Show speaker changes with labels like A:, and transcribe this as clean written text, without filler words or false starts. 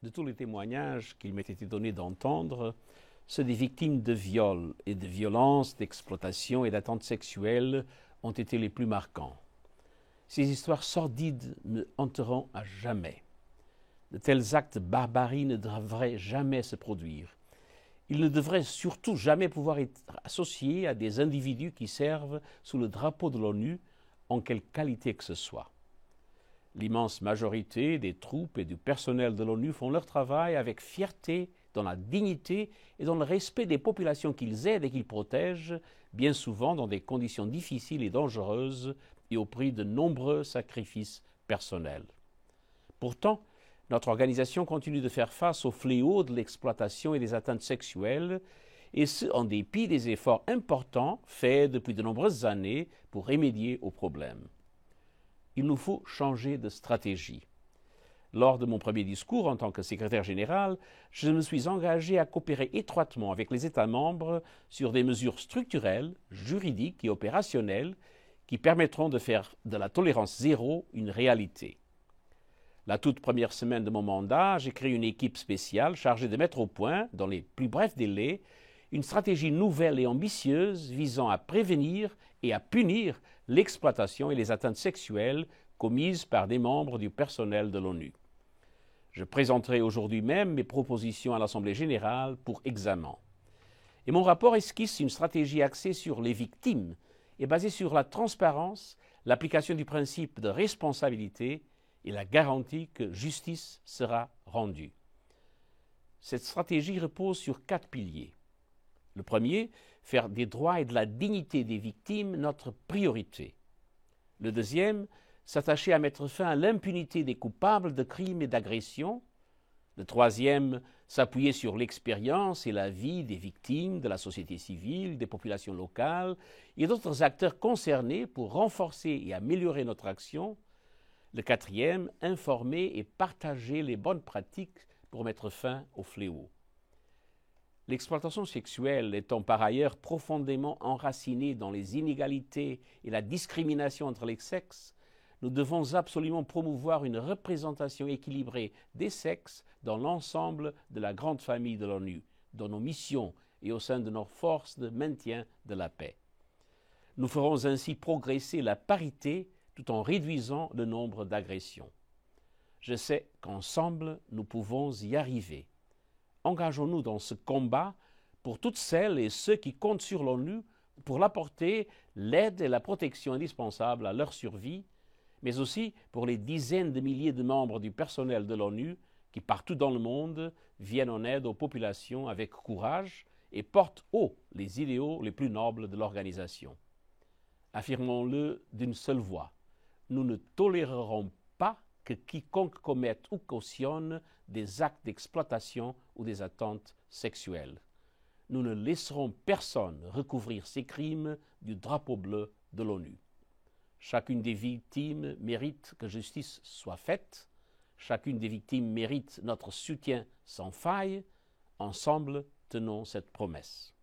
A: De tous les témoignages qu'il m'était été donné d'entendre, ceux des victimes de viols et de violences, d'exploitation et d'attentes sexuelles ont été les plus marquants. Ces histoires sordides me hanteront à jamais. De tels actes de barbarie ne devraient jamais se produire. Ils ne devraient surtout jamais pouvoir être associés à des individus qui servent sous le drapeau de l'ONU en quelque qualité que ce soit. L'immense majorité des troupes et du personnel de l'ONU font leur travail avec fierté, dans la dignité et dans le respect des populations qu'ils aident et qu'ils protègent, bien souvent dans des conditions difficiles et dangereuses et au prix de nombreux sacrifices personnels. Pourtant, notre organisation continue de faire face au fléau de l'exploitation et des atteintes sexuelles, et ce, en dépit des efforts importants faits depuis de nombreuses années pour remédier au problème. Il nous faut changer de stratégie. Lors de mon premier discours en tant que secrétaire général, je me suis engagé à coopérer étroitement avec les États membres sur des mesures structurelles, juridiques et opérationnelles qui permettront de faire de la tolérance zéro une réalité. La toute première semaine de mon mandat, j'ai créé une équipe spéciale chargée de mettre au point, dans les plus brefs délais, une stratégie nouvelle et ambitieuse visant à prévenir et à punir l'exploitation et les atteintes sexuelles commises par des membres du personnel de l'ONU. Je présenterai aujourd'hui même mes propositions à l'Assemblée générale pour examen. Et mon rapport esquisse une stratégie axée sur les victimes et basée sur la transparence, l'application du principe de responsabilité et la garantie que justice sera rendue. Cette stratégie repose sur 4 piliers. Le premier, faire des droits et de la dignité des victimes notre priorité. Le deuxième, s'attacher à mettre fin à l'impunité des coupables de crimes et d'agressions. Le troisième, s'appuyer sur l'expérience et la vie des victimes, de la société civile, des populations locales et d'autres acteurs concernés pour renforcer et améliorer notre action. Le quatrième, informer et partager les bonnes pratiques pour mettre fin au fléau. L'exploitation sexuelle étant par ailleurs profondément enracinée dans les inégalités et la discrimination entre les sexes, nous devons absolument promouvoir une représentation équilibrée des sexes dans l'ensemble de la grande famille de l'ONU, dans nos missions et au sein de nos forces de maintien de la paix. Nous ferons ainsi progresser la parité tout en réduisant le nombre d'agressions. Je sais qu'ensemble, nous pouvons y arriver. Engageons-nous dans ce combat pour toutes celles et ceux qui comptent sur l'ONU pour l'apporter l'aide et la protection indispensables à leur survie, mais aussi pour les dizaines de milliers de membres du personnel de l'ONU qui, partout dans le monde, viennent en aide aux populations avec courage et portent haut les idéaux les plus nobles de l'organisation. Affirmons-le d'une seule voix. Nous ne tolérerons pas que quiconque commette ou cautionne des actes d'exploitation ou des attentes sexuelles. Nous ne laisserons personne recouvrir ces crimes du drapeau bleu de l'ONU. Chacune des victimes mérite que justice soit faite. Chacune des victimes mérite notre soutien sans faille. Ensemble, tenons cette promesse.